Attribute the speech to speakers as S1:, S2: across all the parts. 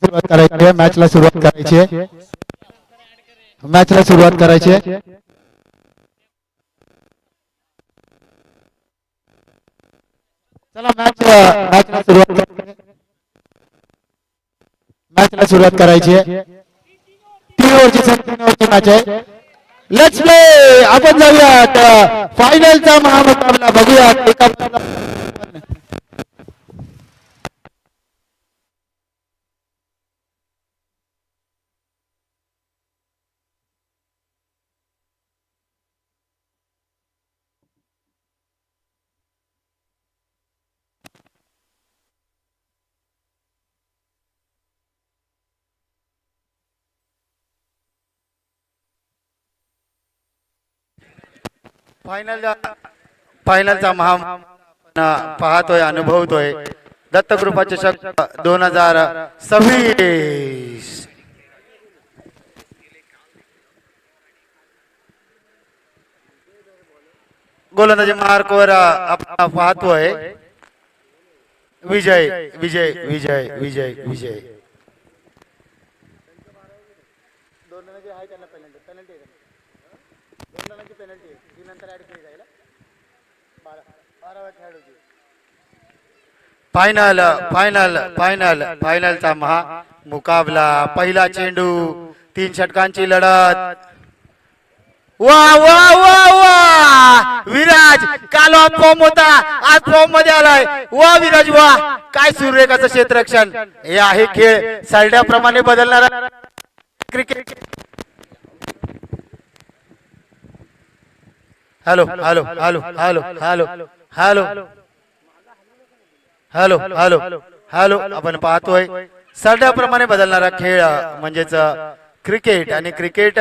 S1: सुरुवात करायची आहे, मॅचला सुरुवात करायची आहे, मॅचला सुरुवात करायची आहे. चला मॅचला सुरुवात करायची आहे. 3 ओव्हरची मॅच आहे. Let's play. आपण जाऊयात फायनलचा महामुकाबला बघूयात. एका
S2: फायनलचा महा पाहतोय, अनुभवतोय. दत्तकृपा चषक 2026. गोलंदाजी मार्कवर आपण पाहतोय. Vijay Vijay Vijay Vijay Vijay. Final final final फायनलचा महा मुकाबला. पहिला चेंडू, 3 षटकांची लढत. वा वा वा वा. विराज काल फॉर्म होता, आज फॉर्म मध्ये आलाय. वा विराज वा. काय सूर्यकाचं क्षेत्ररक्षण. हे आहे खेळ सरड्याप्रमाणे बदलणारा cricket. Hello hello hello hello hello hello hello hello hello. आपण पाहतोय सरड्याप्रमाणे बदलणारा खेळ म्हणजेच क्रिकेट. आणि क्रिकेट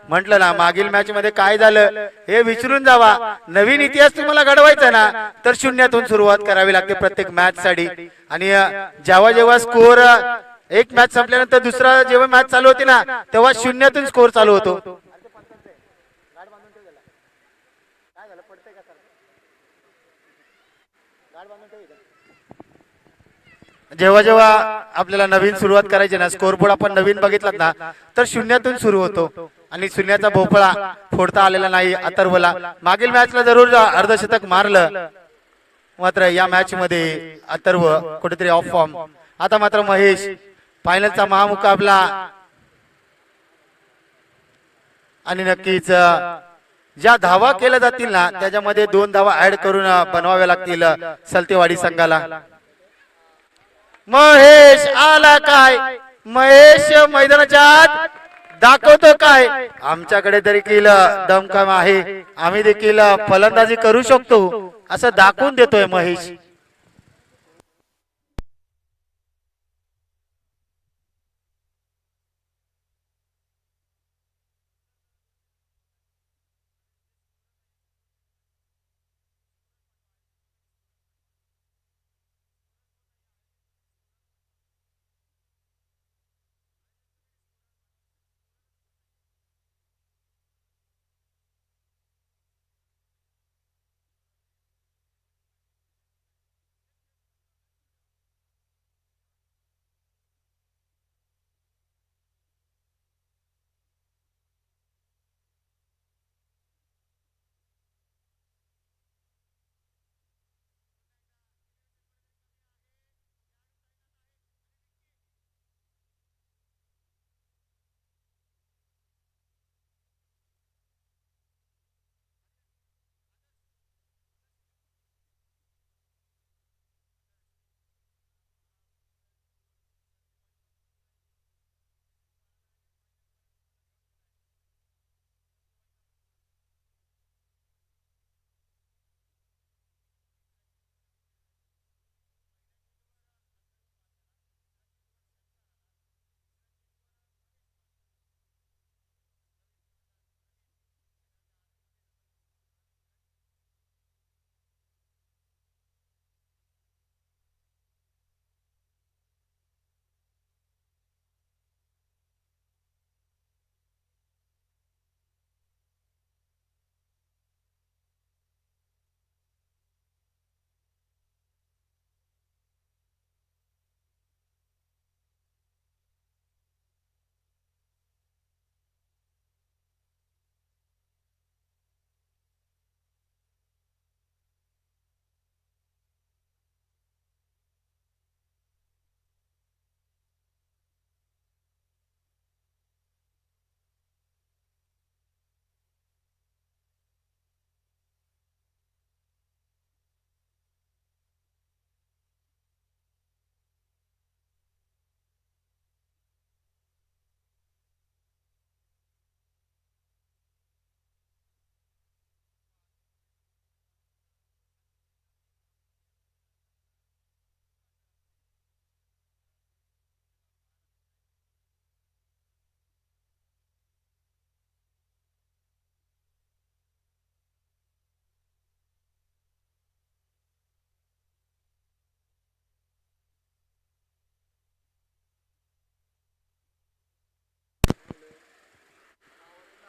S2: म्हटलं ना, मागील मॅच मध्ये काय झालं हे विसरून जावा. नवीन इतिहास तुम्हाला घडवायचा ना, तर शून्यातून सुरुवात करावी लागते प्रत्येक मॅच साठी. आणि जेव्हा जेव्हा स्कोर एक मॅच संपल्यानंतर दुसरा जेव्हा मॅच चालू होती ना, तेव्हा शून्यातून स्कोर चालू होतो. जेव्हा जेव्हा आपल्याला नवीन सुरुवात करायची ना, स्कोर बोर्ड आपण नवीन बघितलात ना, तर शून्यातून सुरू होतो. आणि शून्याचा भोपळा फोडता आलेला नाही अथर्वला. मागील मॅचला जरूर अर्धशतक मारलं, मात्र या मॅच मध्ये अथर्व कुठेतरी ऑफ फॉर्म. आता मात्र महेश. फायनलचा महामुकाबला. आणि नक्कीच ज्या धावा केल्या जातील ना, त्याच्यामध्ये 2 धावा ऍड करून बनवाव्या लागतील सलतेवाडी संघाला. महेश आला काय. महेश मैदानाच्या आत दाखवतो काय. आमच्याकडे देखील दमखम आहे, आम्ही देखील फलंदाजी करू शकतो असं दाखवून देतोय महेश.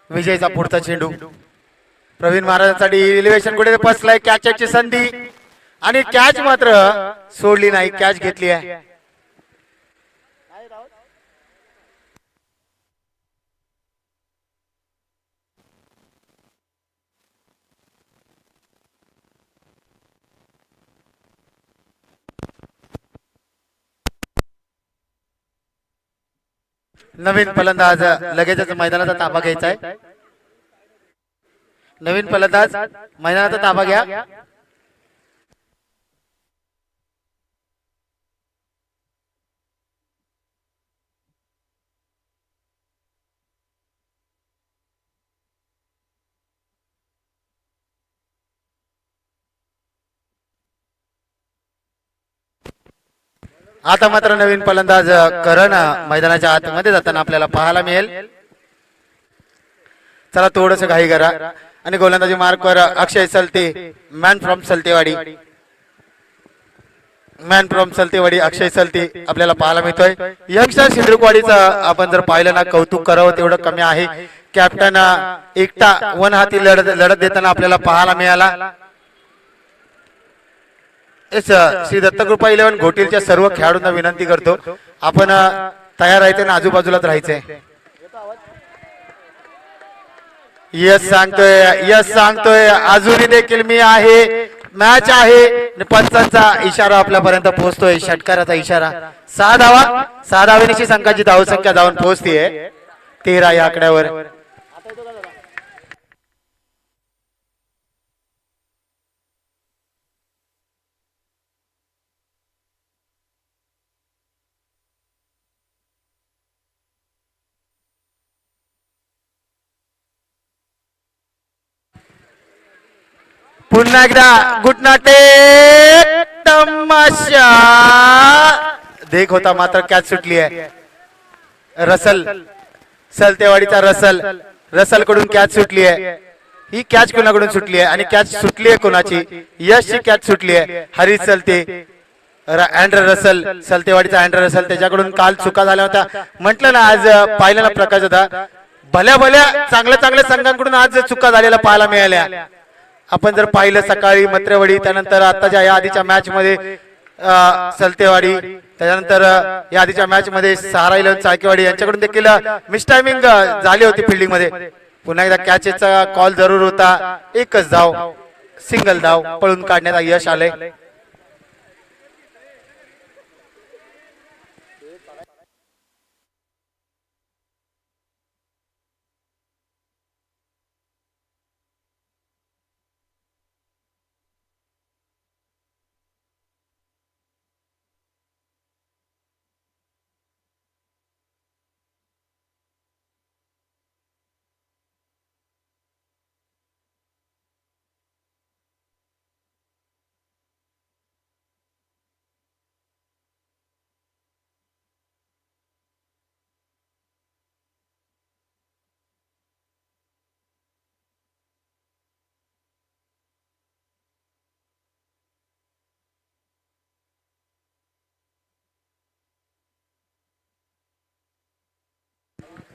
S2: विजयचा पुढचा चेंडू प्रवीण महाराजांसाठी इलिव्हेशन कुठे बसलाय कॅचची संधी आणि कॅच मात्र सोडली नाही कॅच घेतली आहे. नवीन फलंदाज लगेचच मैदानाचा ताबा घ्यायचा आहे. नवीन फलंदाज मैदानाचा ताबा घ्या. आता मात्र नवीन फलंदाज करण मैदानाच्या आतमध्ये जाताना आपल्याला पाहायला मिळेल. चला थोडस घाई करा आणि गोलंदाजी मार्कवर अक्षय सलते मॅन फ्रॉम सलतेवाडी. मॅन फ्रॉम सलतेवाडी अक्षय सलते आपल्याला पाहायला मिळतोय. यंगस्टर सिंधुकवाडीचा आपण जर पाहिलं ना कौतुक करावं तेवढं कमी आहे. कॅप्टन एकटा वन हाती लढत देताना आपल्याला पाहायला मिळाला. श्री दत्तकृपा 11 घोटीलच्या सर्व खेळाडूंना विनंती करतो आपण तयार राहायचे ना आजूबाजूलाच राहायचंय. यस सांगतोय अजूनही देखील मी आहे. मॅच आहे पंचांचा इशारा आपल्यापर्यंत पोहोचतोय. षटकाराचा इशारा 6 धावेची संघाची धावसंख्या जाऊन पोहोचतीये 13 या आकड्यावर. पुन्हा एकदा गुटनाटे तमाशा देख होता मात्र कॅच सुटली आहे. रसल सलतेवाडीचा रसल कडून कॅच सुटली आहे. ही कॅच कोणाकडून सुटली आहे आणि कॅच सुटली आहे कोणाची? यशची कॅच सुटली आहे. हरीश सलते अँड्र रसल सलतेवाडीचा अँड्र रसल त्याच्याकडून काल चुका झाल्या होत्या. म्हटलं ना आज पाहिलं ना प्रकाश होता भल्या चांगल्या संघांकडून आज चुका झालेल्या पाहायला मिळाल्या. आपण जर पाहिलं सकाळी मत्रेवाडी त्यानंतर आताच्या या आधीच्या मॅच मध्ये सलतेवाडी त्यानंतर या आधीच्या मॅच मध्ये सहारा 11 चाळकेवाडी यांच्याकडून देखील मिसटायमिंग झाली होती फिल्डिंग मध्ये. पुन्हा एकदा कॅचचा कॉल जरूर होता. एकच धाव सिंगल धाव पळून काढण्याचा यश आले.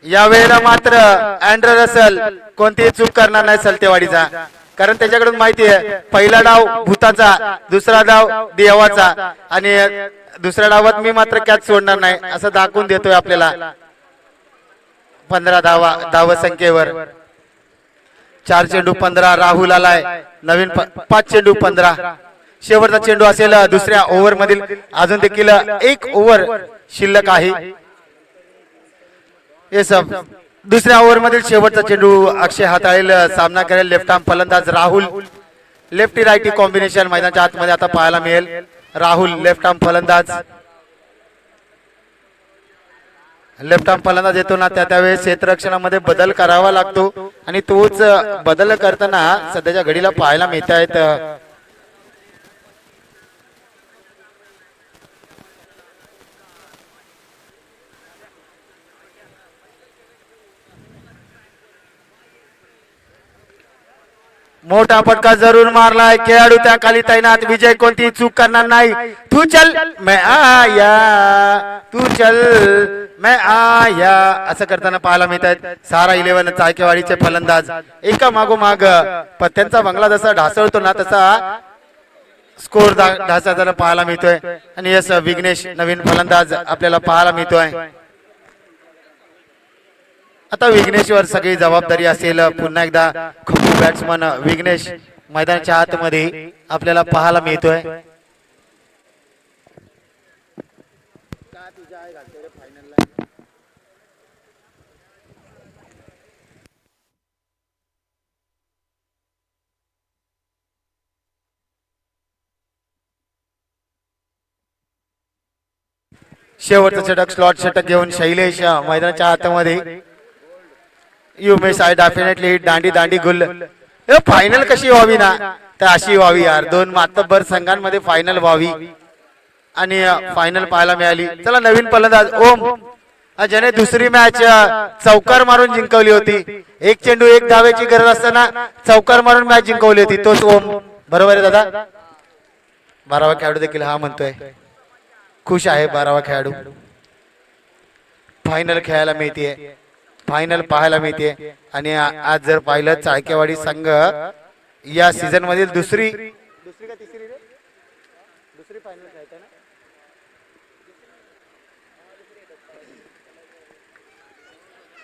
S2: यावेळेला मात्र अँड्र रसल कोणतीही चूक करणार नाही सलतेवाडीचा. कारण त्याच्याकडून माहिती आहे पहिला डाव भूताचा दुसरा डाव देवाचा आणि दुसऱ्या डावात मी मात्र कॅच सोडणार नाही असं दाखवून देतोय आपल्याला. 15 धाव संख्येवर 4 चेंडू 15 राहुल आलाय. नवीन 5 चेंडू 15 शेवटचा चेंडू असेल दुसऱ्या ओव्हर मधील. अजून देखील 1 ओव्हर शिल्लक आहे. दुसऱ्या ओव्हर मधील शेवटचा चेंडू अक्षय हाताळेल. सामना करेल लेफ्ट आर्म फलंदाज राहुल. लेफ्टी राईटी कॉम्बिनेशन मैदानाच्या आतमध्ये आता पाहायला मिळेल. राहुल लेफ्ट आर्म फलंदाज. लेफ्ट आर्म फलंदाज येतो ना त्यावेळेस क्षेत्ररक्षणामध्ये बदल करावा लागतो आणि तोच बदल करताना सध्याच्या घडीला पाहायला मिळत आहेत. मोठा फटका जरूर मारलाय खेळाडू त्या खाली तैनात विजय कोणती चूक करणार नाही तू चल मैं आया तू चल मैं आया असं करताना पाहायला मिळत आहेत सारा 11 चायकेवाडीचे फलंदाज एका मागोमाग पत्त्यांचा बंगला जसा ढासळतो ना तसा स्कोर ढासळताना पाहायला मिळतोय आणि यस विघ्नेश नवीन फलंदाज आपल्याला पाहायला मिळतोय आता विघ्नेशवर सगळी जबाबदारी असेल पुन्हा एकदा खंबू बॅट्समन विघ्नेश मैदानाच्या आतमध्ये आपल्याला पाहायला मिळतोय शेवटचं षटक स्लॉट षटक घेऊन शैलेश मैदानाच्या आतमध्ये you mess I definitely Dandi Dandi Gul final कशी व्हावी ना तर अशी व्हावी यार दोन मातब्बर संघांमध्ये फायनल व्हावी आणि फायनल पाहायला मिळाली चला नवीन फलंदाज ओम ज्याने दुसरी मॅच चौकार मारून जिंकवली होती एक चेंडू एक धावेची गरज असताना चौकार मारून मॅच जिंकवली होती तोच ओम बरोबर आहे दादा 12वा खेळाडू देखील हा म्हणतोय खुश आहे 12वा खेळाडू फायनल खेळायला मिळते फायनल पाहायला मिळते आणि आज जर पाहिलं चाळकेवाडी संघ या सीझन मधील दुसरी फायनल खेळताय ना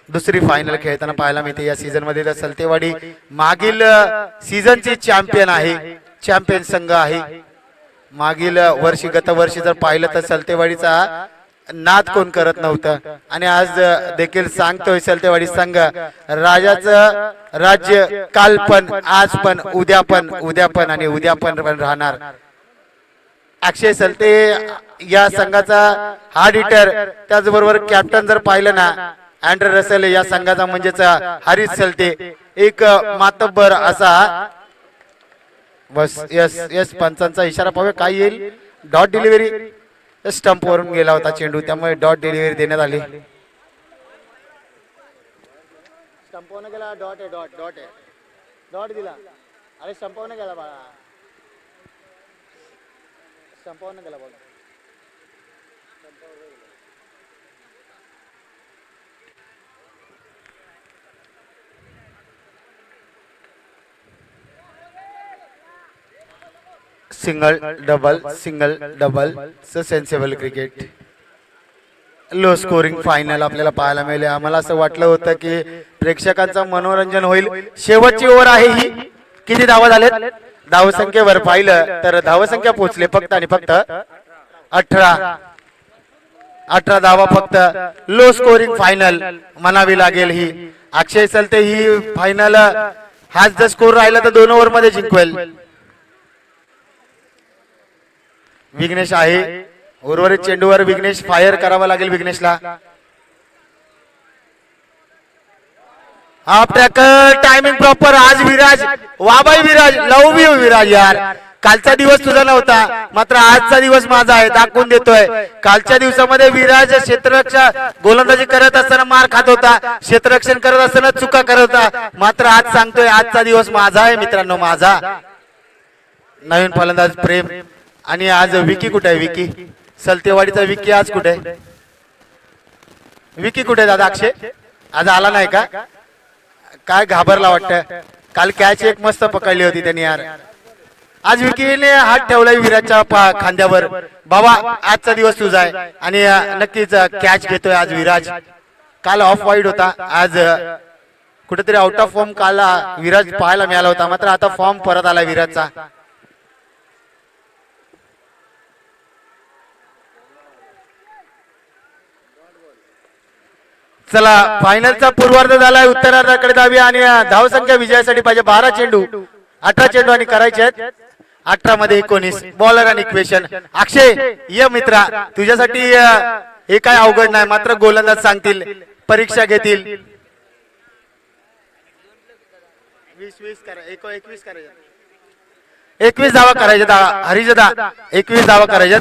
S2: दुसरी फायनल खेळताना पाहायला मिळते या सीझन मध्ये सलतेवाडी मागील सीझनची चॅम्पियन आहे चॅम्पियन संघ आहे मागील वर्षी गत वर्षी जर पाहिलं तर सलतेवाडीचा नाद कोण करत नव्हतं आणि आज देखील सांगतोय सलतेवाडी संघ राजाचं राज्य काल पण आज पण उद्या पण आणि उद्या पण राहणार अक्षय सलते या संघाचा हार्ड हिटर त्याचबरोबर कॅप्टन जर पाहिलं ना अँड्रे रसेल या संघाचा म्हणजेच हरीश सलते एक मातब्बर असा बस यस यस पंचांचा इशारा पाहूया काय येईल डॉट डिलिव्हरी स्टंप वरून गेला होता चेंडू त्यामुळे डॉट डिलिव्हरी देण्यात आली स्टंपवरून गेला डॉट आहे डॉट डॉट आहे डॉट दिला अरे स्टंपवरून गेला बाळा स्टंपवरून गेला बाळा single double sensible cricket low scoring final आपल्याला पाहायला मिळाले आम्हाला असं वाटलं होतं की प्रेक्षकांचं मनोरंजन होईल शेवटची ओव्हर आहे ही किती धावा झालेत धावसंख्येवर पाहिलं तर धावसंख्या पोहोचले फक्त आणि फक्त 18 धावा फक्त लो स्कोरिंग फायनल म्हणावी लागेल ही अक्षय सलते ही फायनल हाच जर स्कोर राहिला तर 2 ओव्हर मध्ये जिंकवेल विघ्नेश आहे उर्वरित चेंडूवर विघ्नेश फायर करावा लागेल विघ्नेशला हाफ ट्रॅकर टायमिंग प्रॉपर आज विराज वाबाई विराज लव यू विराज यार कालचा दिवस तुझा नव्हता मात्र आजचा दिवस माझा आहे दाखवून देतोय कालच्या दिवसामध्ये विराज क्षेत्ररक्षण गोलंदाजी करत असताना मार खात होता क्षेत्ररक्षण करत असताना चुका करत होता मात्र आज सांगतोय आजचा दिवस माझा आहे मित्रांनो माझा नवीन फलंदाज प्रेम आणि आज विकी कुठे आहे विकी सलतेवाडीचा विकी आज कुठे आहे विकी कुठे दादा अक्षय आज आला नाही का काय घाबरला वाटतं काल कॅच एक मस्त पकडली होती त्यांनी यार आज विकीने हात ठेवलाय विराजच्या खांद्यावर बाबा आजचा दिवस तुझा आहे आणि नक्कीच कॅच घेतोय आज विराज काल ऑफ वाईड होता आज कुठेतरी आउट ऑफ फॉर्म काल विराज पाहायला मिळाला होता मात्र आता फॉर्म परत आला विराजचा चला फायनलचा पूर्वार्ध झालाय उत्तरार्धाकडे जाऊया आणि धावसंख्या विजयासाठी पाहिजे 12 चेंडू 18 चेंडू आणि करायचे आहेत 18 मध्ये 19 बॉलर आणि इक्वेशन अक्षय ये मित्रा तुझ्यासाठी हे काय अवघड नाही मात्र गोलंदाज सांगतील परीक्षा घेतील 21 धावा करायच्या हरिजदा 21 धावा करायच्या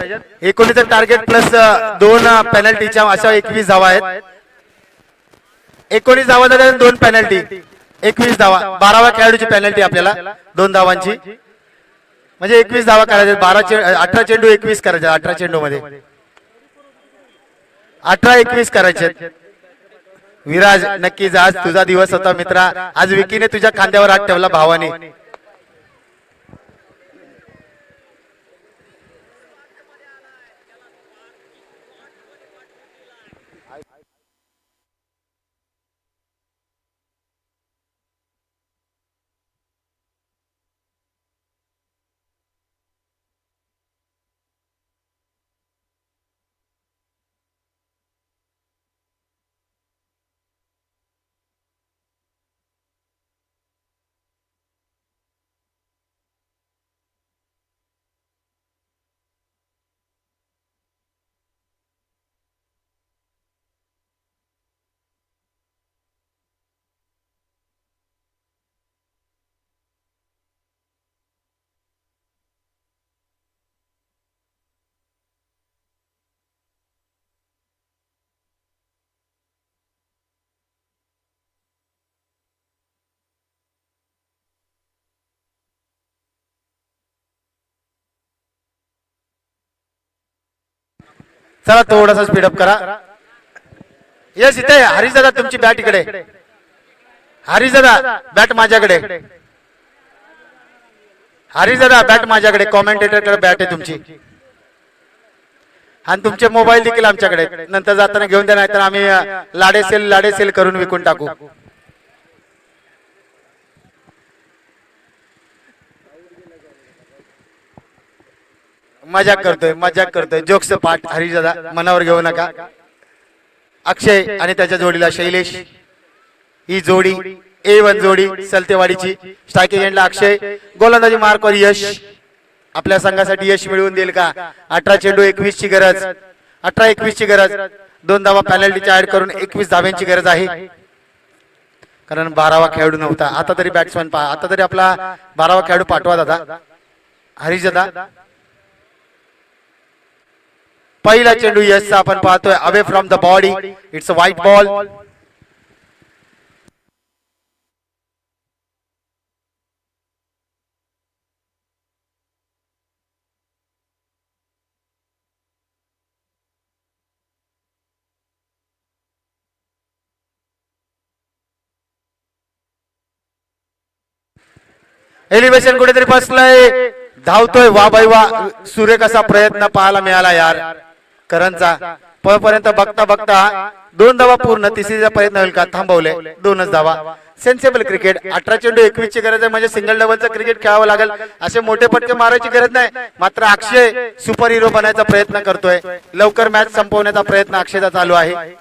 S2: 19 टार्गेट प्लस 2 पेनल्टीच्या अशा 21 धावा आहेत 19 धावा झाल्या 2 पेनल्टी 21 धावा. 12व्या खेळाडूची पेनल्टी आपल्याला 2 धावांची, म्हणजे 21 धावा करायच्या. 18 चेंडू 21 करायचे. 18 चेंडू मध्ये 18-21 करायचे. विराज नक्कीच आज तुझा दिवस होता मित्रा. आज विकीने तुझ्या खांद्यावर हात ठेवला भावाने. चला थोडासा स्पीडअप करा. येस इथे हरीश दादा तुमची बॅट इकडे. हरीश दादा बॅट माझ्याकडे. हरीश दादा बॅट माझ्याकडे. कॉमेंटेटरकडे बॅट आहे तुमची आणि तुमचे मोबाईल देखील आमच्याकडे. नंतर जाताना घेऊन द्या, नाहीतर आम्ही लाडे सेल करून विकून टाकू. मजाक करतोय जोक्स पाठ. हरीश दादा मनावर घेऊ नका. अक्षय आणि त्याच्या जोडीला शैलेश, ही जोडी A1 जोडी सलतेवाडीची. स्ट्रायकिंग एंडला अक्षय, गोलंदाजी मार्कवर यश. आपल्या संघासाठी यश मिळवून देईल का? 18 चेंडू 21 ची गरज. 18-21 ची गरज. 2 धावा पेनल्टीच्या ऍड करून 21 धाव्यांची गरज आहे, कारण 12वा खेळाडू नव्हता. आता तरी बॅट्समन पहा, आता तरी आपला 12वा खेळाडू पाठवा दादा. हरीश दादा पहिला चेंडू यशचा आपण पाहतोय. Away from the body, it's a white ball. Elevation कुठेतरी बसलंय, धावतोय. वा बाई वा, सुरेख असा प्रयत्न पाहायला मिळाला यार करणचा. पर्यंत बघता 2 धावा पूर्ण. तिसरीचा प्रयत्न होईल का? थांबवले. 2च धावा. Sensible cricket. 18 चेंडू 21 ची गरज आहे, म्हणजे सिंगल डबलचं क्रिकेट खेळावं लागेल. असे मोठे पटके मारायची गरज नाही. मात्र अक्षय सुपर हिरो बनायचा प्रयत्न करतोय. लवकर मॅच संपवण्याचा प्रयत्न अक्षयचा चालू आहे.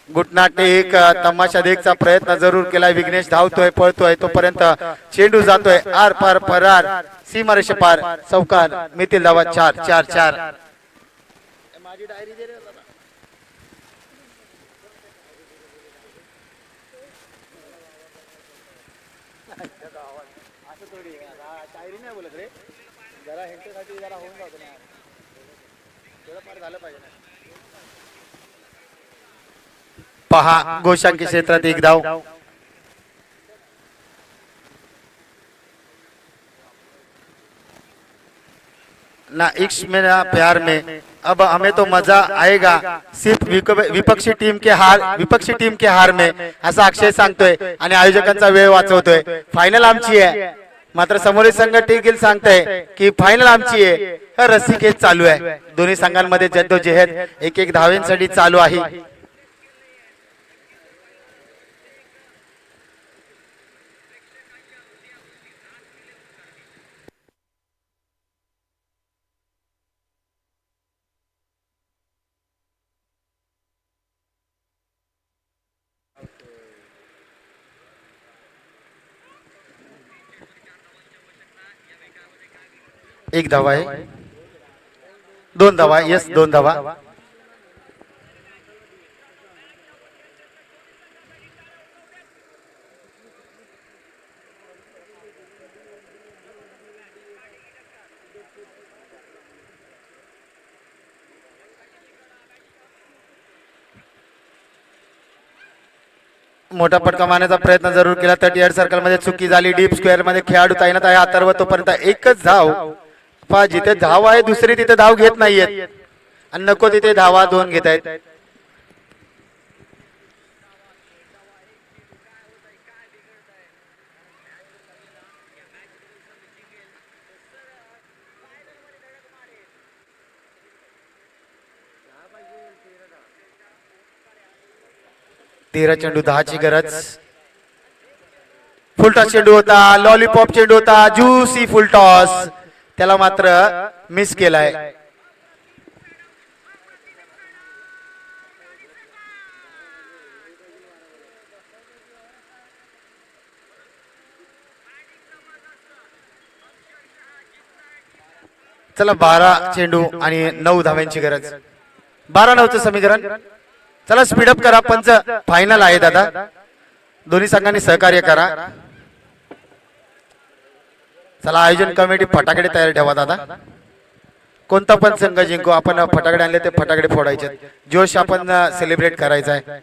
S2: गुटनाट एक तमाशा देखचा प्रयत्न जरूर केलाय. विघ्नेश धावतोय, पळतोय, तोपर्यंत चेंडू जातोय आर पार परार, सीमारेषे पार. चौकार. मितील धावा 4-4-4. माझी डायरी दे रे. डायरी नाही बोलत रे, जरा ह्यांच्यासाठी जरा होऊन जातो ना, थोडंफार झालं पाहिजे ना. पहा गोशांकी क्षेत्रात 1 धाव. ना इश्क में ना प्यार में, अब हमें तो मजा आएगा सिर्फ विपक्षी टीम के हार में, असा अक्षय सांगतोय आणि आयोजकांचा वेळ वाचवतोय. फायनल आमची आहे, मात्र समोरील संघ देखील सांगताय की फायनल आमची आहे. रस्सीखेच चालू आहे. दोन्ही संघांमध्ये जद्दोजहद 1-1 धावांसाठी चालू आहे. एक धावा आहे. 2 धावा. यस 2 धावा. मोठा फटका मारण्याचा प्रयत्न जरूर केला. 38 सर्कल मध्ये चुकी झाली. डीप स्क्वेअर मध्ये खेळाडू तैनात आहे. अथर्व तोपर्यंत एकच धाव. पहा जिथे धाव आहे दुसरी तिथे धाव घेत नाहीयेत आणि नको तिथे धावा दोन घेत आहेत. तेरा चेंडू 10ची गरज. फुलटॉस चेंडू होता. लॉलीपॉप चेंडू होता. ज्यूसी फुलटॉस त्याला मात्र मिस केलाय. चला 12 चेंडू आणि 9 धाव्यांची गरज. 12-9चं समीकरण. चला स्पीडअप करा. पंच फायनल आहे दादा. दोन्ही संघांनी सहकार्य करा. चला आयोजन कमिटी फटाकडे तयार ठेवा दादा. कोणता पण संघ जिंकू आपण फटाकडे आणले ते फटाकडे फोडायचे. जोश आपण सेलिब्रेट करायचा आहे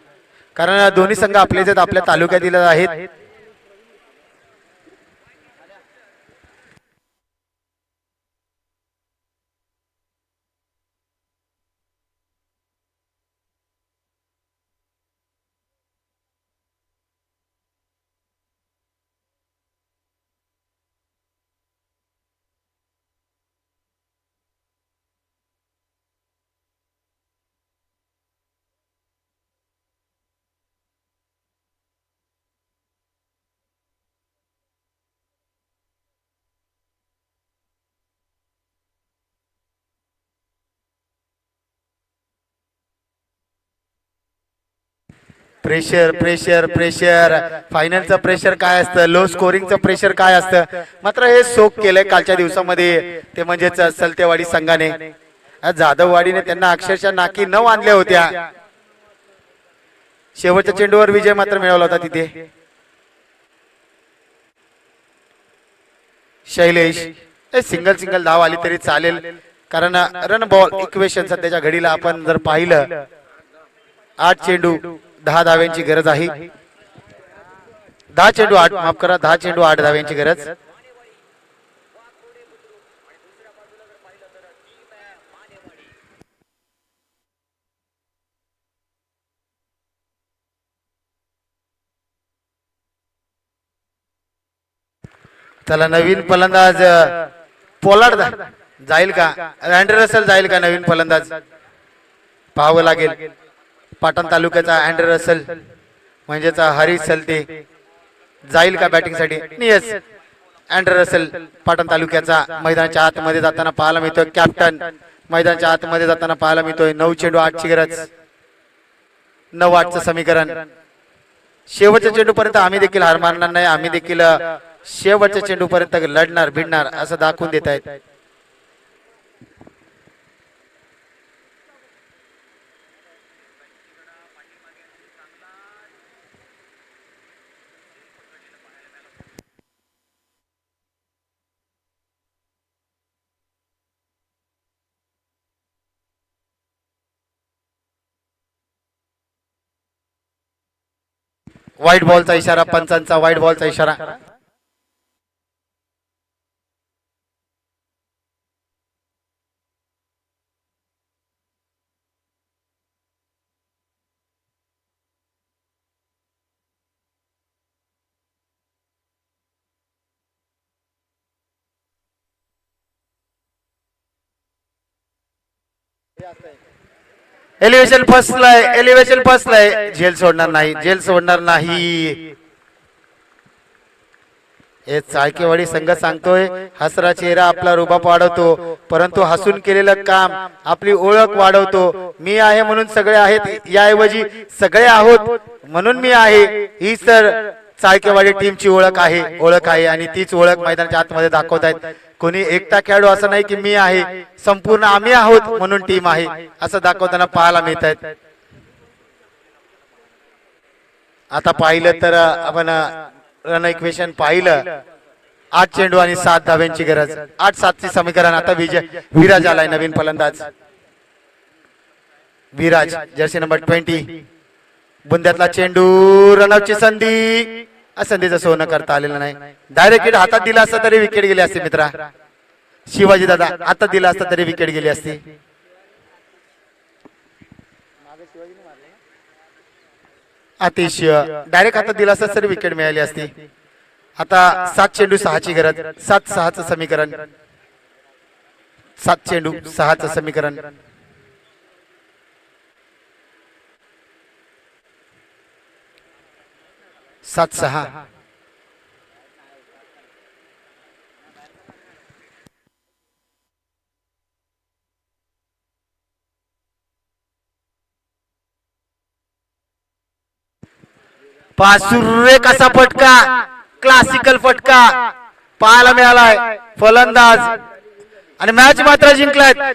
S2: कारण दोन्ही संघ आपलेच आहेत. आपल्या तालुक्यातील आहेत. Pressure pressure pressure. फायनलचं प्रेशर काय असतं. लो स्कोरिंगचं प्रेशर काय असतं. मात्र हे सोक केलंय कालच्या दिवसामध्ये ते म्हणजेच सलतेवाडी संघाने. जाधववाडीने त्यांना अक्षरशः नाकी न आणल्या होत्या. शेवटच्या चेंडूवर विजय मात्र मिळवला होता तिथे. शैलेश सिंगल सिंगल धाव आली तरी चालेल कारण रन बॉल इक्वेशन सध्याच्या घडीला आपण जर पाहिलं 8 चेंडू 10 धाव्यांची गरज आहे. 10 चेंडू 8 माफ करा 10 चेंडू 8 धाव्यांची गरज. चला नवीन फलंदाज पोलार्ड जाईल का. अँड्रे रसेल जाईल का नवीन फलंदाज पाहावं लागेल. पाटण तालुक्याचा अँड्रे रसेल म्हणजेच हरीश सलते जाईल का बॅटिंग साठी. येस अँड्रे रसेल पाटण तालुक्याचा मैदानाच्या आतमध्ये जाताना पाहायला मिळतोय. कॅप्टन मैदानाच्या आतमध्ये जाताना पाहायला मिळतोय. 9 चेंडू 8ची गरज. 9-8चं समीकरण. शेवटच्या चेंडू पर्यंत आम्ही देखील हार मानणार नाही. आम्ही देखील शेवटच्या चेंडू पर्यंत लढणार भिडणार असं दाखवून देत आहेत. व्हाईट बॉलचा इशारा. पंचांचा व्हाईट बॉलचा इशारा. एलिव्हेशन फसलंय. एलिव्हेशन फसलंय. झेल सोडणार नाही. झेल सोडणार नाही. हे चाळकेवाडी संघ सांगतोय हसरा चेहरा आपला रुबाब वाढवतो परंतु हसून केलेलं काम आपली ओळख वाढवतो. मी आहे म्हणून सगळे आहेत याऐवजी सगळे आहोत म्हणून मी आहे ही तर चाळकेवाडी टीमची ओळख आहे आणि तीच ओळख मैदानाच्या आतमध्ये दाखवत आहेत. कोणी एकटा खेळाडू असं नाही की मी आहे. संपूर्ण आम्ही आहोत म्हणून टीम आहे असं दाखवताना पाहायला मिळत आहेत. आता पाहिलं तर आपण रन इक्वेशन पाहिलं. 8 चेंडू आणि 7 धाव्यांची गरज. 8-7ची समीकरण. आता विराज आलाय नवीन फलंदाज. विराज जर्सी नंबर 20 बुंद्यातला चेंडू, रनआउटची संधी. संधीचं सोनं करता आलेलं नाही. डायरेक्ट हिट हातात दिला असता तरी विकेट गेली असते मित्रा. शिवाजी दादा हातात दिला असता तरी विकेट गेली असती. अतिशय डायरेक्ट हातात दिला असता तरी विकेट मिळाली असती. आता 7 चेंडू 6ची गरज. 7-6चं समीकरण. 7 चेंडू 6चं समीकरण. 7-6. पासुर्रे कसा फटका, क्लासिकल फटका पाहायला मिळालाय. फलंदाज आणि मॅच मात्र जिंकलाय.